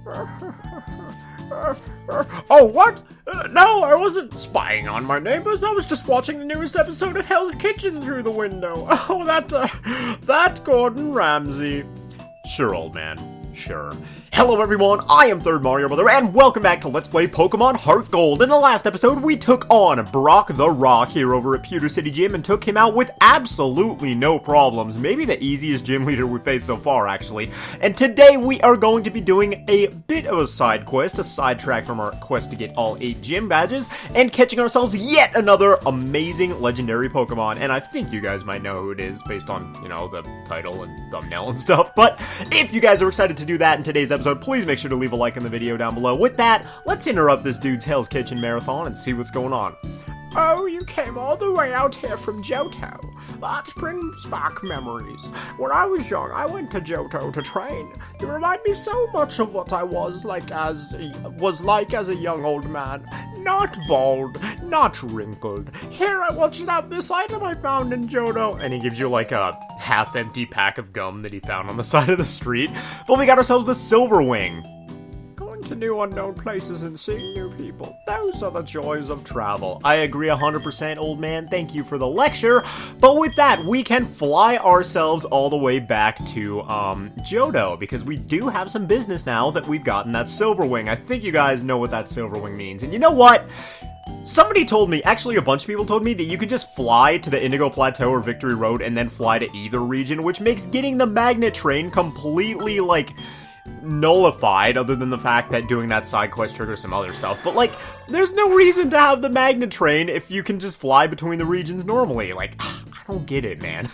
Oh, what? No, I wasn't spying on my neighbors. I was just watching the newest episode of Hell's Kitchen through the window. Oh, that Gordon Ramsay. Sure, old man. Sure. Hello everyone, I am ThirdMarioBrother, and welcome back to Let's Play Pokemon HeartGold. In the last episode, we took on Brock the Rock here over at Pewter City Gym and took him out with absolutely no problems. Maybe the easiest gym leader we've faced so far, actually. And today we are going to be doing a bit of a side quest, a sidetrack from our quest to get all 8 gym badges, and catching ourselves yet another amazing legendary Pokemon. And I think you guys might know who it is based on, you know, the title and thumbnail and stuff. But if you guys are excited to do that in today's episode, please make sure to leave a like on the video down below. With that, let's interrupt this dude's Hell's Kitchen marathon and see what's going on. Oh, you came all the way out here from Johto. That brings back memories. When I was young, I went to Johto to train. You remind me so much of what I was like as a young old man. Not bald, not wrinkled. Here, I want you to have this item I found in Johto. And he gives you like a half-empty pack of gum that he found on the side of the street. But we got ourselves the Silver Wing. To new unknown places and seeing new people. Those are the joys of travel. I agree 100%, old man. Thank you for the lecture. But with that, we can fly ourselves all the way back to, Johto, because we do have some business now that we've gotten that Silver Wing. I think you guys know what that Silver Wing means. And you know what? Somebody told me, actually a bunch of people told me, that you could just fly to the Indigo Plateau or Victory Road and then fly to either region, which makes getting the Magnet Train completely, like, nullified, other than the fact that doing that side quest triggers some other stuff. But, like, there's no reason to have the Magnet Train if you can just fly between the regions normally. Like, I don't get it, man.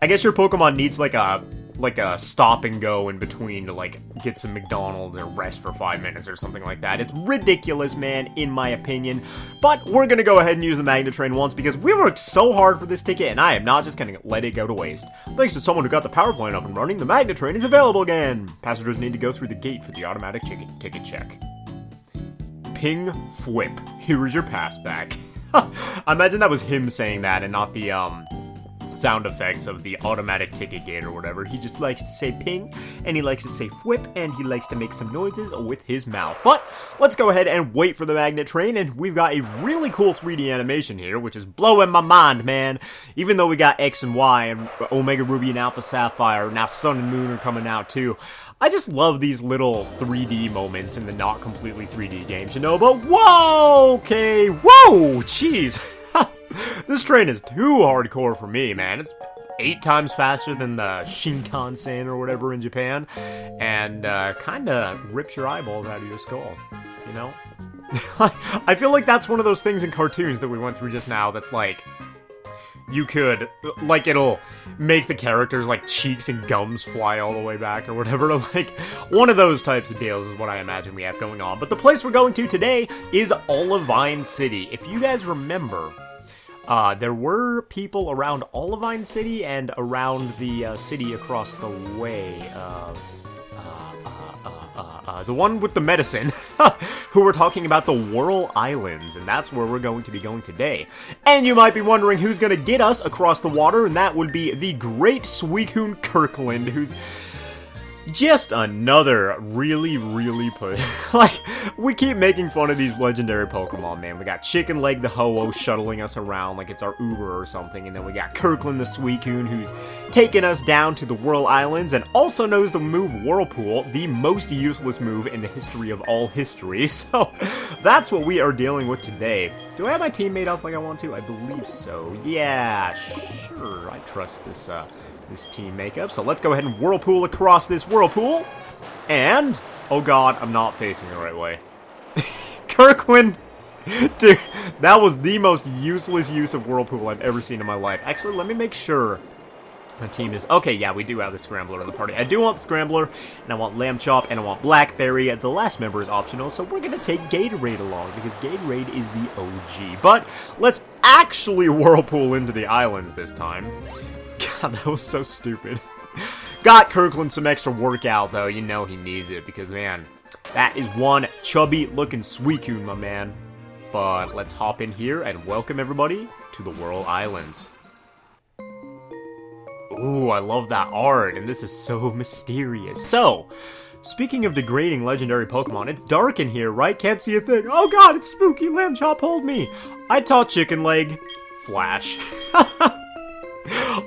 I guess your Pokemon needs, like a stop and go in between to, like, get some McDonald's or rest for 5 minutes or something like that. It's ridiculous, man, in my opinion. But we're gonna go ahead and use the Magnet Train once because we worked so hard for this ticket, and I am not just gonna let it go to waste. Thanks to someone who got the power plant up and running, the Magnet Train is available again. Passengers need to go through the gate for the automatic ticket check. Ping Fwip. Here is your pass back. I imagine that was him saying that and not the, sound effects of the automatic ticket gate or whatever. He just likes to say ping, and he likes to say whip, and he likes to make some noises with his mouth. But let's go ahead and wait for the Magnet Train, and we've got a really cool 3D animation here, which is blowing my mind, man. Even though we got X and Y and Omega Ruby and Alpha Sapphire, now Sun and Moon are coming out too. I just love these little 3D moments in the not completely 3D games, you know, but whoa, okay, whoa, jeez. This train is too hardcore for me, man. It's 8 times faster than the Shinkansen or whatever in Japan, and kinda rips your eyeballs out of your skull, you know? I feel like that's one of those things in cartoons that we went through just now that's like, you could, like, it'll make the characters, like, cheeks and gums fly all the way back or whatever. Like, one of those types of deals is what I imagine we have going on. But the place we're going to today is Olivine City. If you guys remember, there were people around Olivine City and around the city across the way, the one with the medicine, who were talking about the Whirl Islands, and that's where we're going to be going today. And you might be wondering who's going to get us across the water, and that would be the great Suicune Kirkland, who's just another really like, we keep making fun of these legendary Pokemon, man. We got Chicken Leg the Ho-Oh shuttling us around like it's our Uber or something, and then we got Kirkland the Suicune who's taking us down to the Whirl Islands and also knows the move Whirlpool, the most useless move in the history of all history. So that's what we are dealing with today. Do I have my team made up like I want to? I believe so. Yeah, sure. I trust this team makeup. So let's go ahead and Whirlpool across this Whirlpool. And, oh god, I'm not facing the right way. Kirkland, dude, that was the most useless use of Whirlpool I've ever seen in my life. Actually, let me make sure my team is... Okay, yeah, we do have the Scrambler in the party. I do want the Scrambler, and I want Lamb Chop, and I want Blackberry. The last member is optional, so we're going to take Gatorade along, because Gatorade is the OG. But let's actually Whirlpool into the islands this time. God, that was so stupid. Got Kirkland some extra workout, though. You know he needs it, because, man, that is one chubby-looking Suicune, my man. But let's hop in here and welcome everybody to the Whirl Islands. Ooh, I love that art, and this is so mysterious. So, Speaking of degrading legendary Pokemon, it's dark in here, right? Can't see a thing. Oh god, it's spooky. Lamb Chop, hold me. I taught Chicken Leg. Flash.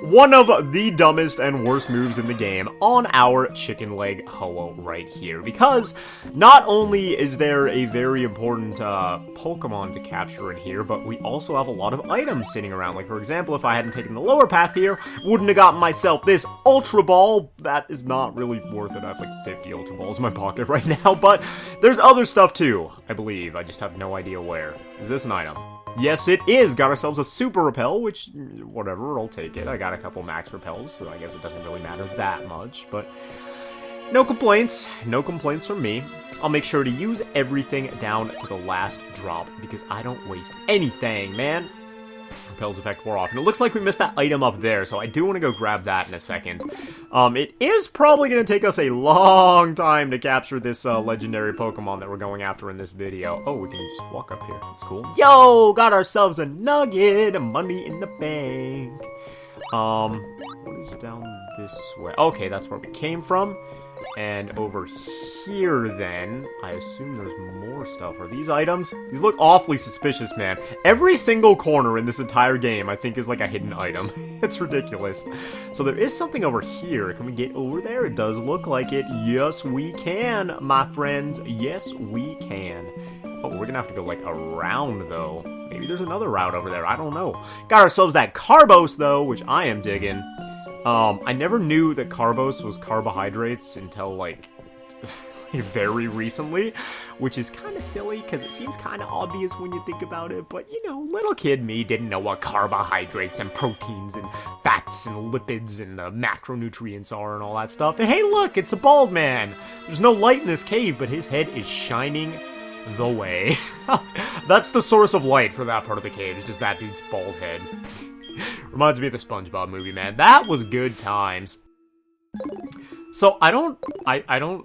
One of the dumbest and worst moves in the game on our Chicken Leg Ho-Oh right here. Because not only is there a very important Pokemon to capture in here, but we also have a lot of items sitting around. Like, for example, if I hadn't taken the lower path here, wouldn't have gotten myself this Ultra Ball. That is not really worth it. I have like 50 Ultra Balls in my pocket right now. But there's other stuff too, I believe. I just have no idea where. Is this an item? Yes, it is! Got ourselves a Super Repel, which, whatever, I'll take it. I got a couple Max Repels, so I guess it doesn't really matter that much, but no complaints. No complaints from me. I'll make sure to use everything down to the last drop, because I don't waste anything, man. Repel's effect wore off, and it looks like we missed that item up there, so I do want to go grab that in a second. It is probably going to take us a long time to capture this legendary Pokemon that we're going after in this video. Oh, we can just walk up here. That's cool. Yo, got ourselves a nugget of money in the bank. What is down this way? Okay, that's where we came from. And over here, then, I assume there's more stuff. Are these items? These look awfully suspicious, man. Every single corner in this entire game, I think, is like a hidden item. It's ridiculous. So there is something over here. Can we get over there? It does look like it. Yes, we can, my friends. Yes, we can. Oh, we're gonna have to go, like, around, though. Maybe there's another route over there. I don't know. Got ourselves that Carbos, though, which I am digging. I never knew that Carbos was carbohydrates until, like, very recently, which is kind of silly, because it seems kind of obvious when you think about it, but, you know, little kid me didn't know what carbohydrates and proteins and fats and lipids and the macronutrients are and all that stuff. And hey, look, it's a bald man! There's no light in this cave, but his head is shining the way. That's the source of light for that part of the cave, it's just that dude's bald head. Reminds me of the SpongeBob movie, man. That was good times. So, I don't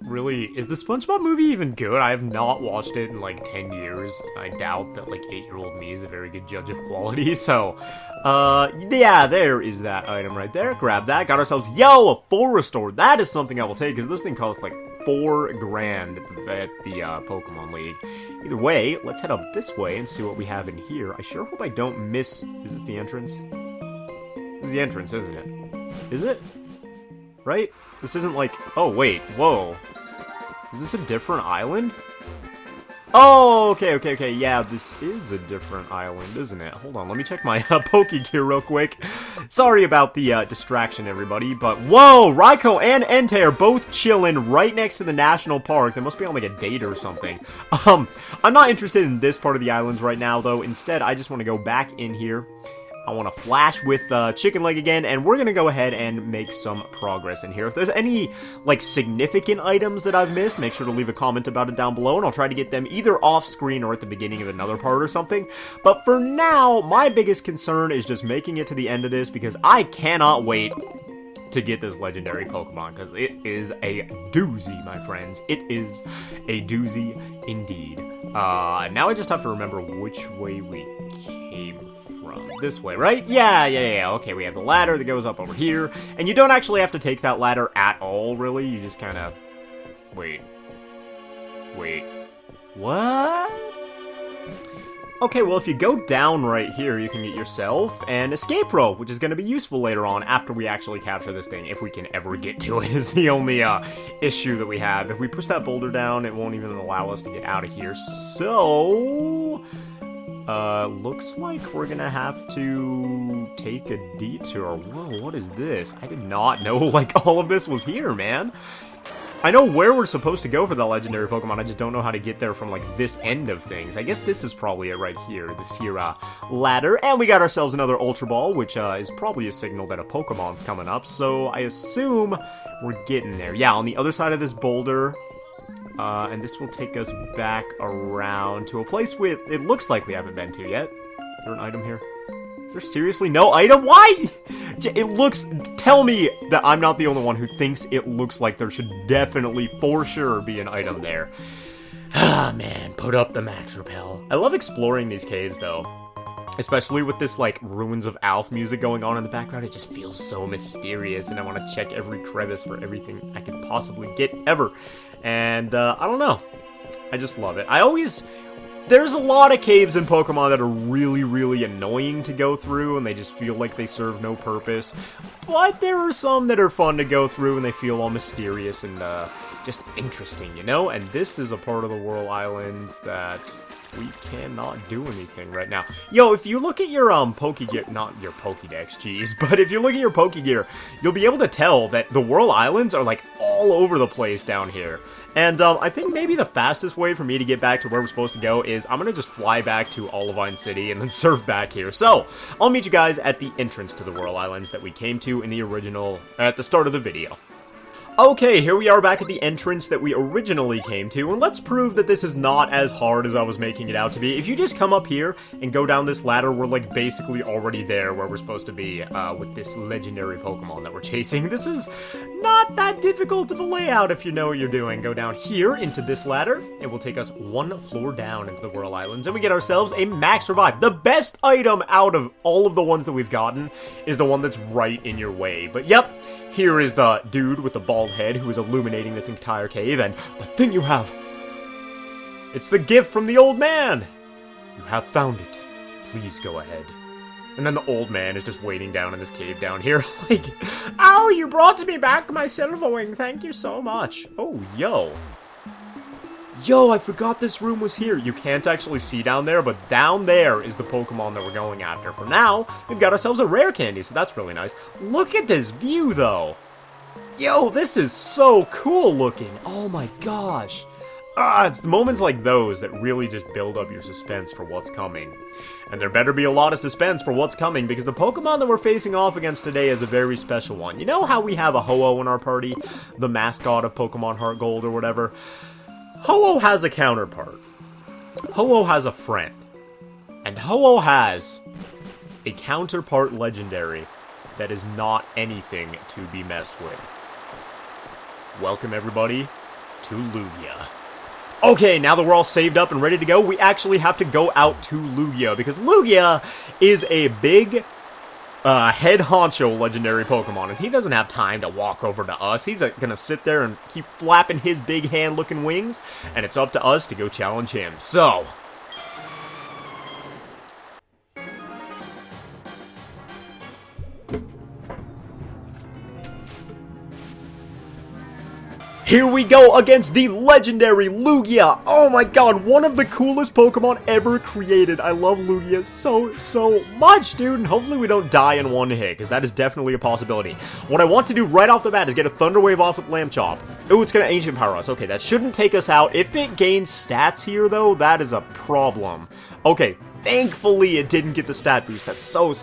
really... Is the SpongeBob movie even good? I have not watched it in, like, 10 years. I doubt that, like, 8-year-old me is a very good judge of quality, so... yeah, there is that item right there. Grab that. Got ourselves, yo, a full restore. That is something I will take, because this thing costs, like, $4 grand at the Pokemon League. Either way, let's head up this way and see what we have in here. I sure hope I don't miss... Is this the entrance? This is the entrance, isn't it? Is it? Right? This isn't like... Oh, wait. Whoa. Is this a different island? Oh, okay. Yeah, this is a different island, isn't it? Hold on, let me check my Pokegear real quick. Sorry about the distraction, everybody, but whoa! Raikou and Entei are both chilling right next to the national park. They must be on, like, a date or something. I'm not interested in this part of the islands right now, though. Instead, I just want to go back in here. I want to flash with Chicken Leg again, and we're going to go ahead and make some progress in here. If there's any, like, significant items that I've missed, make sure to leave a comment about it down below, and I'll try to get them either off-screen or at the beginning of another part or something. But for now, my biggest concern is just making it to the end of this, because I cannot wait to get this legendary Pokemon, because it is a doozy, my friends. It is a doozy indeed. Now I just have to remember which way we came from. This way, right? Yeah. Okay, we have the ladder that goes up over here, and you don't actually have to take that ladder at all, really. You just kind of... Wait. What? Okay, well, if you go down right here, you can get yourself an escape rope, which is going to be useful later on after we actually capture this thing, if we can ever get to it, is the only issue that we have. If we push that boulder down, it won't even allow us to get out of here, so... looks like we're gonna have to take a detour. Whoa, what is this? I did not know, like, all of this was here, man. I know where we're supposed to go for that legendary Pokemon, I just don't know how to get there from, like, this end of things. I guess this is probably it right here, this here, ladder. And we got ourselves another Ultra Ball, which, is probably a signal that a Pokemon's coming up, so I assume we're getting there. Yeah, on the other side of this boulder... and this will take us back around to a place it looks like we haven't been to yet. Is there an item here? Is there seriously no item? Why? It looks... Tell me that I'm not the only one who thinks it looks like there should definitely, for sure, be an item there. Ah, man. Put up the Max Repel. I love exploring these caves, though. Especially with this, like, Ruins of Alph music going on in the background. It just feels so mysterious, and I want to check every crevice for everything I could possibly get ever. And, I don't know. I just love it. There's a lot of caves in Pokemon that are really, really annoying to go through, and they just feel like they serve no purpose. But there are some that are fun to go through, and they feel all mysterious and, just interesting, you know? And this is a part of the Whirl Islands that we cannot do anything right now. Yo, if you look at your, Pokegear, not your Pokédex, jeez, but if you look at your Pokegear, you'll be able to tell that the Whirl Islands are, like, all over the place down here. And, I think maybe the fastest way for me to get back to where we're supposed to go is I'm gonna just fly back to Olivine City and then surf back here. So, I'll meet you guys at the entrance to the Whirl Islands that we came to in the original, at the start of the video. Okay, here we are back at the entrance that we originally came to, and let's prove that this is not as hard as I was making it out to be. If you just come up here and go down this ladder, we're, like, basically already there where we're supposed to be, with this legendary Pokemon that we're chasing. This is not that difficult of a layout if you know what you're doing. Go down here into this ladder, it will take us one floor down into the Whirl Islands, and we get ourselves a Max Revive. The best item out of all of the ones that we've gotten is the one that's right in your way. But yep, here is the dude with the bald head who is illuminating this entire cave, and the thing you have, it's the gift from the old man. You have found it. Please go ahead. And then the old man is just waiting down in this cave down here, like, Oh, you brought me back my Silverwing. Thank you so much. oh, yo. Yo, I forgot this room was here. You can't actually see down there, but down there is the Pokemon that we're going after. For now, we've got ourselves a rare candy, so that's really nice. Look at this view, though. Yo, this is so cool looking. Oh my gosh. It's the moments like those that really just build up your suspense for what's coming. And there better be a lot of suspense for what's coming, because the Pokemon that we're facing off against today is a very special one. You know how we have a Ho-Oh in our party? The mascot of Pokemon HeartGold or whatever? Ho-Oh has a counterpart. Ho-Oh has a friend. And Ho-Oh has a counterpart legendary that is not anything to be messed with. Welcome, everybody, to Lugia. Okay, now that we're all saved up and ready to go, we actually have to go out to Lugia, because Lugia is a big head honcho legendary Pokemon, and he doesn't have time to walk over to us. He's gonna sit there and keep flapping his big hand-looking wings, and it's up to us to go challenge him. So, here we go against the legendary Lugia! Oh my god, one of the coolest Pokemon ever created. I love Lugia so much, dude. And hopefully we don't die in one hit, because that is definitely a possibility. What I want to do right off the bat is get a Thunder Wave off with Lamb Chop. Ooh, it's gonna Ancient Power us. Okay, that shouldn't take us out. If it gains stats here, though, that is a problem. Okay, thankfully it didn't get the stat boost. That's so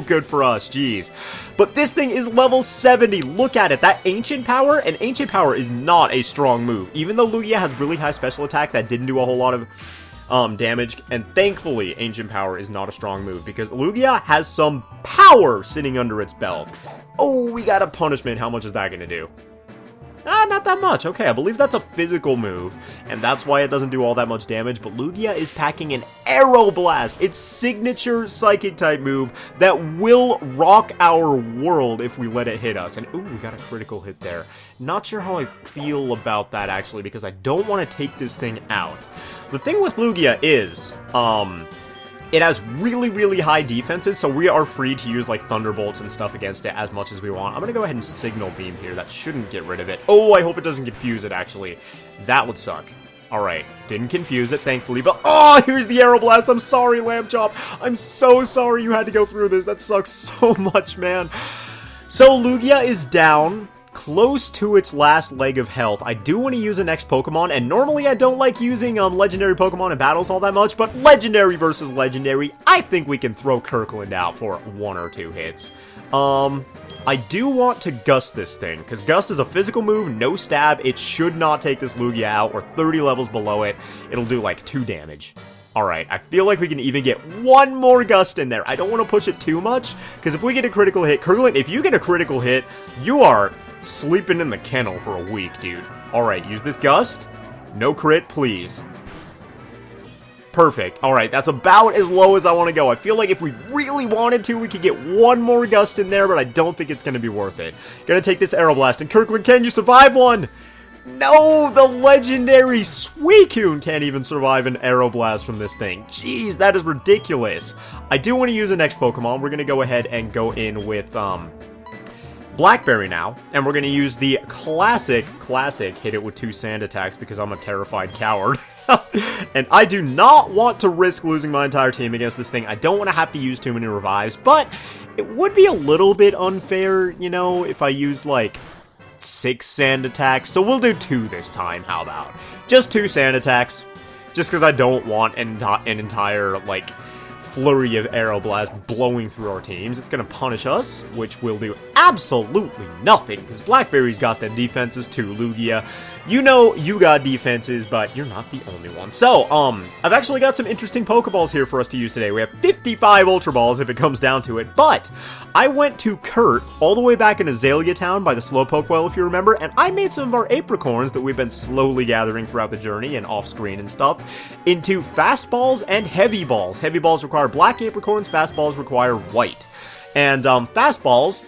good for us, jeez. But this thing is level 70, look at it, that Ancient Power, and Ancient Power is not a strong move. Even though Lugia has really high special attack, that didn't do a whole lot of damage, and thankfully Ancient Power is not a strong move, because Lugia has some power sitting under its belt. Oh, we got a punishment, how much is that gonna do? Not that much. Okay, I believe that's a physical move, and that's why it doesn't do all that much damage, but Lugia is packing an Aero Blast, its signature Psychic-type move that will rock our world if we let it hit us. And, ooh, we got a critical hit there. Not sure how I feel about that, actually, because I don't want to take this thing out. The thing with Lugia is, it has really high defenses, so we are free to use, like, Thunderbolts and stuff against it as much as we want. I'm gonna go ahead and Signal Beam here. That shouldn't get rid of it. Oh, I hope it doesn't confuse it, actually. That would suck. Alright, didn't confuse it, thankfully, but oh, here's the Aero Blast. I'm sorry, Lamb Chop. I'm so sorry you had to go through this. That sucks so much, man. So, Lugia is down, close to its last leg of health. I do want to use a next Pokemon, and normally I don't like using legendary Pokemon in battles all that much, but legendary versus legendary, I think we can throw Kirkland out for 1 or 2 hits. I do want to Gust this thing, because Gust is a physical move, no stab. It should not take this Lugia out. We're 30 levels below it. It'll do like 2 damage. Alright, I feel like we can even get 1 more Gust in there. I don't want to push it too much, because if we get a critical hit, Kirkland, if you get a critical hit, you are sleeping in the kennel for a week, dude. Alright, use this Gust. No crit, please. Perfect. Alright, that's about as low as I want to go. I feel like if we really wanted to, we could get 1 more Gust in there, but I don't think it's going to be worth it. Gonna take this Aero Blast, and Kirkland, can you survive one? No, the legendary Suicune can't even survive an Aeroblast from this thing. Jeez, that is ridiculous. I do want to use the next Pokemon. We're going to go ahead and go in with Blackberry now, and we're going to use the classic hit it with 2 sand attacks because I'm a terrified coward. And I do not want to risk losing my entire team against this thing. I don't want to have to use too many revives, but it would be a little bit unfair, you know, if I use like 6 sand attacks. So we'll do 2 this time. How about just 2 sand attacks, just because I don't want an entire like flurry of Aeroblast blowing through our teams. It's going to punish us, which will do absolutely nothing, because Blackberry's got the defenses too, Lugia. You know you got defenses, but you're not the only one. So, I've actually got some interesting Pokeballs here for us to use today. We have 55 Ultra Balls if it comes down to it, but I went to Kurt all the way back in Azalea Town by the Slowpoke Well, if you remember, and I made some of our apricorns that we've been slowly gathering throughout the journey and off-screen and stuff into Fast Balls and Heavy Balls. Heavy Balls require black apricorns, Fast Balls require white. And, Fast Balls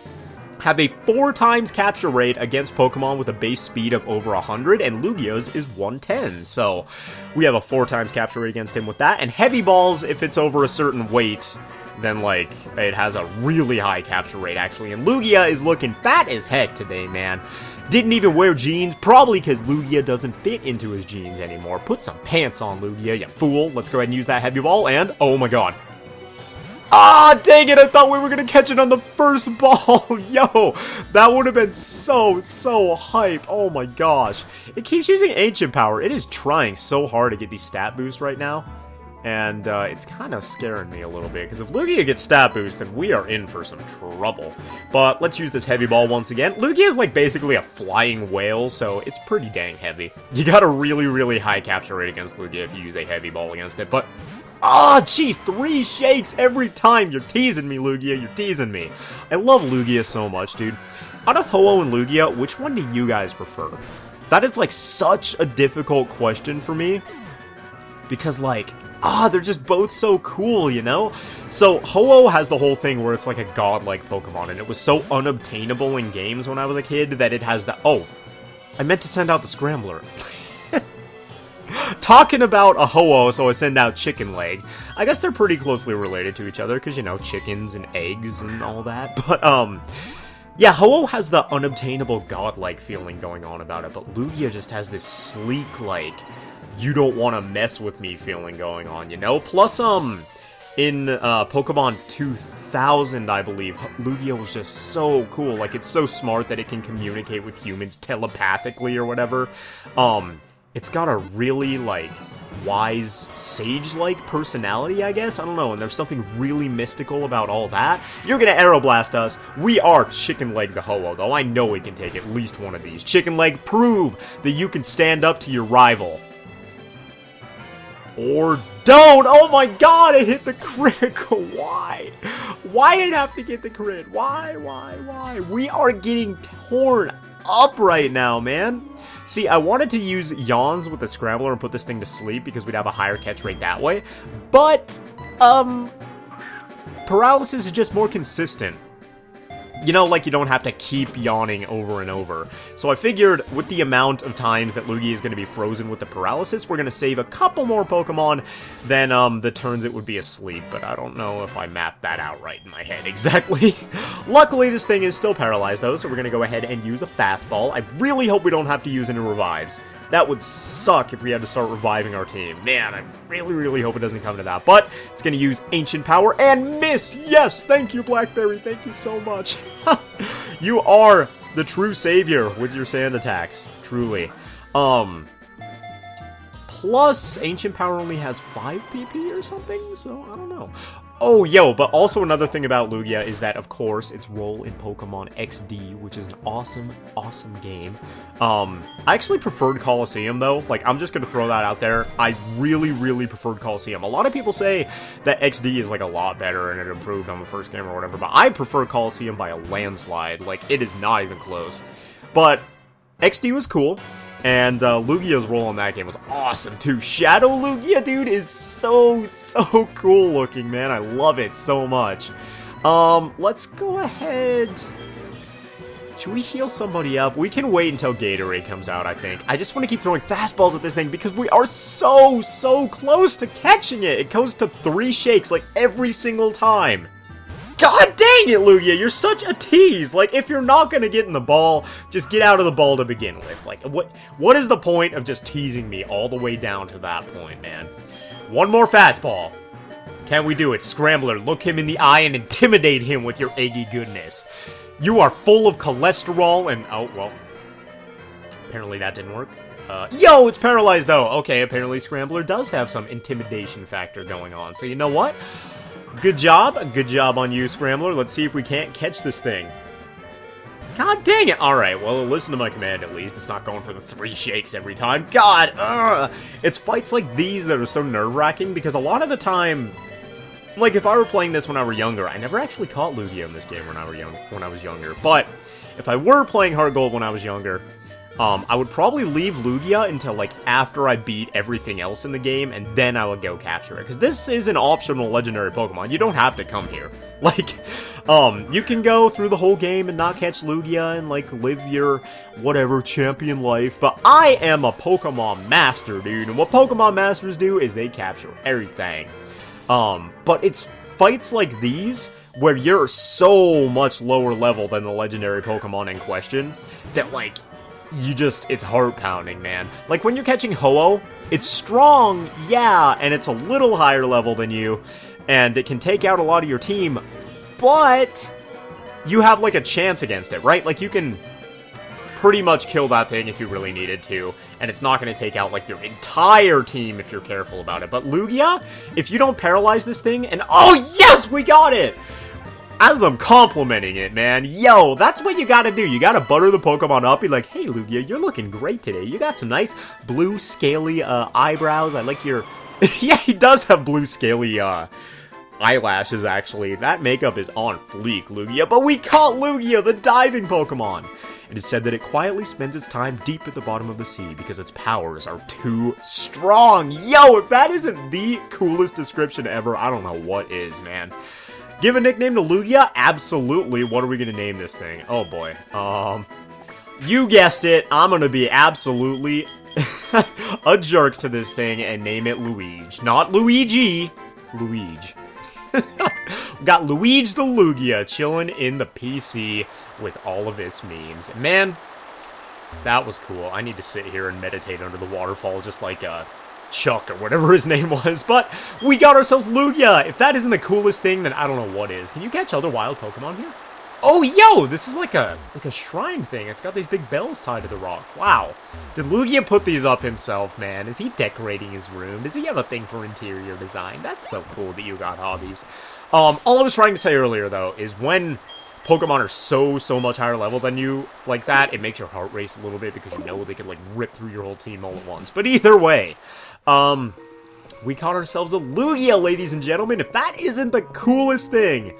have a 4 times capture rate against Pokemon with a base speed of over 100, and Lugia's is 110, so we have a 4 times capture rate against him with that. And Heavy Balls, if it's over a certain weight, then, like, it has a really high capture rate, actually. And Lugia is looking fat as heck today, man. Didn't even wear jeans, probably because Lugia doesn't fit into his jeans anymore. Put some pants on, Lugia, you fool. Let's go ahead and use that Heavy Ball, and, oh my god. Ah, dang it, I thought we were going to catch it on the first ball. Yo, that would have been so hype. Oh my gosh. It keeps using Ancient Power. It is trying so hard to get these stat boosts right now. And it's kind of scaring me a little bit, because if Lugia gets stat boost, then we are in for some trouble. But let's use this Heavy Ball once again. Lugia is like basically a flying whale, so it's pretty dang heavy. You got a really high capture rate against Lugia if you use a Heavy Ball against it, but ah, jeez, 3 shakes every time. You're teasing me, Lugia. You're teasing me. I love Lugia so much, dude. Out of Ho-Oh and Lugia, which one do you guys prefer? That is, like, such a difficult question for me. Because, like, they're just both so cool, you know? So, Ho-Oh has the whole thing where it's like a godlike Pokemon, and it was so unobtainable in games when I was a kid that it has the... Oh, I meant to send out the Scrambler. Talking about a Ho-Oh, so I send out Chicken Leg. I guess they're pretty closely related to each other, because, you know, chickens and eggs and all that. But, yeah, Ho-Oh has the unobtainable godlike feeling going on about it, but Lugia just has this sleek, like, you don't want to mess with me feeling going on, you know? Plus, in, Pokemon 2000, I believe, Lugia was just so cool. Like, it's so smart that it can communicate with humans telepathically or whatever. It's got a really, like, wise, sage-like personality, I guess? I don't know, and there's something really mystical about all that. You're gonna Aeroblast us. We are Chicken Leg the Ho-Oh, though. I know we can take at least one of these. Chicken Leg, prove that you can stand up to your rival. Or don't! Oh my god, it hit the critical! Why? Why did it have to get the crit? Why? We are getting torn up right now, man. See, I wanted to use Yawns with the Scrambler and put this thing to sleep because we'd have a higher catch rate that way. But, Paralysis is just more consistent. You know, like, you don't have to keep yawning over and over. So I figured with the amount of times that Lugia is going to be frozen with the Paralysis, we're going to save a couple more Pokemon than the turns it would be asleep. But I don't know if I mapped that out right in my head exactly. Luckily, this thing is still paralyzed, though, so we're going to go ahead and use a Fastball. I really hope we don't have to use any revives. That would suck if we had to start reviving our team. Man, I really hope it doesn't come to that. But it's going to use Ancient Power and miss. Yes, thank you, Blackberry. Thank you so much. You are the true savior with your sand attacks. Truly. Plus, Ancient Power only has 5 PP or something, so I don't know. Oh, yo, but also another thing about Lugia is that, of course, its role in Pokemon XD, which is an awesome game. I actually preferred Colosseum, though. Like, I'm just gonna throw that out there. I really preferred Colosseum. A lot of people say that XD is, like, a lot better and it improved on the first game or whatever, but I prefer Colosseum by a landslide. Like, it is not even close. But XD was cool. And Lugia's role in that game was awesome, too. Shadow Lugia, dude, is so cool looking, man. I love it so much. Let's go ahead. Should we heal somebody up? We can wait until Gatorade comes out, I think. I just want to keep throwing fastballs at this thing because we are so close to catching it. It goes to 3 shakes, like, every single time. God dang it, Lugia, you're such a tease. Like, if you're not gonna get in the ball, just get out of the ball to begin with. Like, what is the point of just teasing me all the way down to that point, man? One more fastball. Can we do it? Scrambler, look him in the eye and intimidate him with your eggy goodness. You are full of cholesterol and... Oh, well. Apparently that didn't work. Yo, it's paralyzed, though. Okay, apparently Scrambler does have some intimidation factor going on. So you know what? Good job. Good job on you, Scrambler. Let's see if we can't catch this thing. God dang it. Alright, well, listen to my command at least. It's not going for the 3 shakes every time. God, it's fights like these that are so nerve-wracking because a lot of the time... Like, if I were playing this when I were younger, I never actually caught Lugia in this game when I was younger. But, if I were playing HeartGold when I was younger, I would probably leave Lugia until, like, after I beat everything else in the game, and then I would go capture it. Because this is an optional legendary Pokemon. You don't have to come here. Like, you can go through the whole game and not catch Lugia and, like, live your whatever champion life. But I am a Pokemon master, dude. And what Pokemon masters do is they capture everything. But it's fights like these where you're so much lower level than the legendary Pokemon in question that, like, it's heart-pounding, man. Like, when you're catching Ho-Oh, it's strong, yeah, and it's a little higher level than you, and it can take out a lot of your team, but you have, like, a chance against it, right? Like, you can pretty much kill that thing if you really needed to, and it's not going to take out, like, your entire team if you're careful about it. But Lugia, if you don't paralyze this thing, and oh, yes, we got it! As I'm complimenting it, man, yo, that's what you gotta do. You gotta butter the Pokemon up, be like, hey, Lugia, you're looking great today. You got some nice blue, scaly, eyebrows. I like your... Yeah, he does have blue, scaly, eyelashes, actually. That makeup is on fleek, Lugia. But we caught Lugia, the diving Pokemon. It is said that it quietly spends its time deep at the bottom of the sea because its powers are too strong. Yo, if that isn't the coolest description ever, I don't know what is, man. Give a nickname to Lugia? Absolutely. What are we gonna name this thing? Oh boy. You guessed it. I'm gonna be absolutely a jerk to this thing and name it Luigi. Not Luigi. Luigi. We got Luigi the Lugia chilling in the PC with all of its memes. Man, that was cool. I need to sit here and meditate under the waterfall just like Chuck or whatever his name was. But we got ourselves Lugia. If that isn't the coolest thing, then I don't know what is. Can you catch other wild Pokemon here? Oh, yo, this is like a shrine thing. It's got these big bells tied to the rock. Wow. Did Lugia put these up himself, man? Is he decorating his room? Does he have a thing for interior design? That's so cool that you got hobbies. All I was trying to say earlier, though, is when Pokemon are so much higher level than you like that, it makes your heart race a little bit because you know they can, like, rip through your whole team all at once. But either way, we caught ourselves a Lugia, ladies and gentlemen. If that isn't the coolest thing,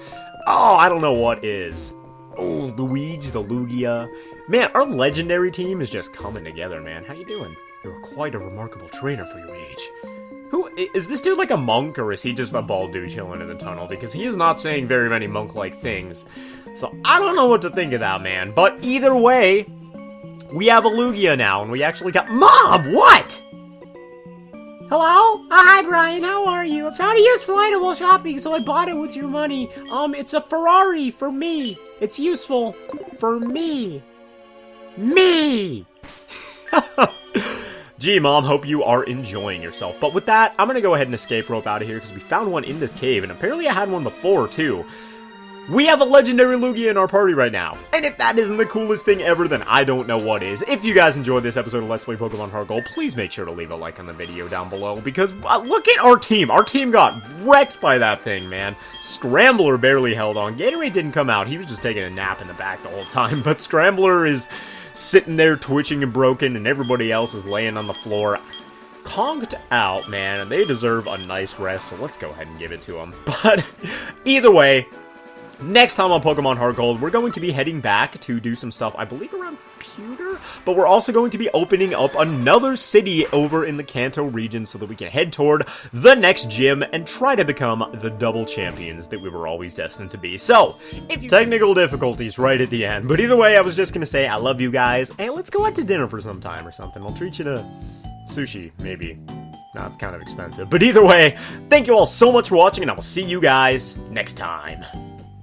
oh, I don't know what is. Oh, Luigi, the Lugia. Man, our legendary team is just coming together, man. How you doing? You're quite a remarkable trainer for your age. Who, is this dude like a monk, or is he just a bald dude chilling in the tunnel? Because he is not saying very many monk-like things. So, I don't know what to think of that, man. But either way, we have a Lugia now, and we actually got... Mom, what? Hello? Hi, Brian. How are you? I found a useful item while shopping, so I bought it with your money. It's a Ferrari for me. It's useful for me. Me! Gee, Mom, hope you are enjoying yourself. But with that, I'm gonna go ahead and escape rope out of here, because we found one in this cave, and apparently I had one before, too. We have a legendary Lugia in our party right now. And if that isn't the coolest thing ever, then I don't know what is. If you guys enjoyed this episode of Let's Play Pokemon HeartGold, please make sure to leave a like on the video down below, because look at our team. Our team got wrecked by that thing, man. Scrambler barely held on. Gatorade didn't come out. He was just taking a nap in the back the whole time, but Scrambler is sitting there twitching and broken, and everybody else is laying on the floor. Conked out, man, and they deserve a nice rest, so let's go ahead and give it to them. But either way, next time on Pokemon HeartGold, we're going to be heading back to do some stuff, I believe around computer? But we're also going to be opening up another city over in the Kanto region so that we can head toward the next gym and try to become the double champions that we were always destined to be. So, technical difficulties right at the end. But either way, I was just gonna say I love you guys, and let's go out to dinner for some time or something. I'll treat you to sushi, maybe. No, it's kind of expensive. But either way, thank you all so much for watching, and I will see you guys next time.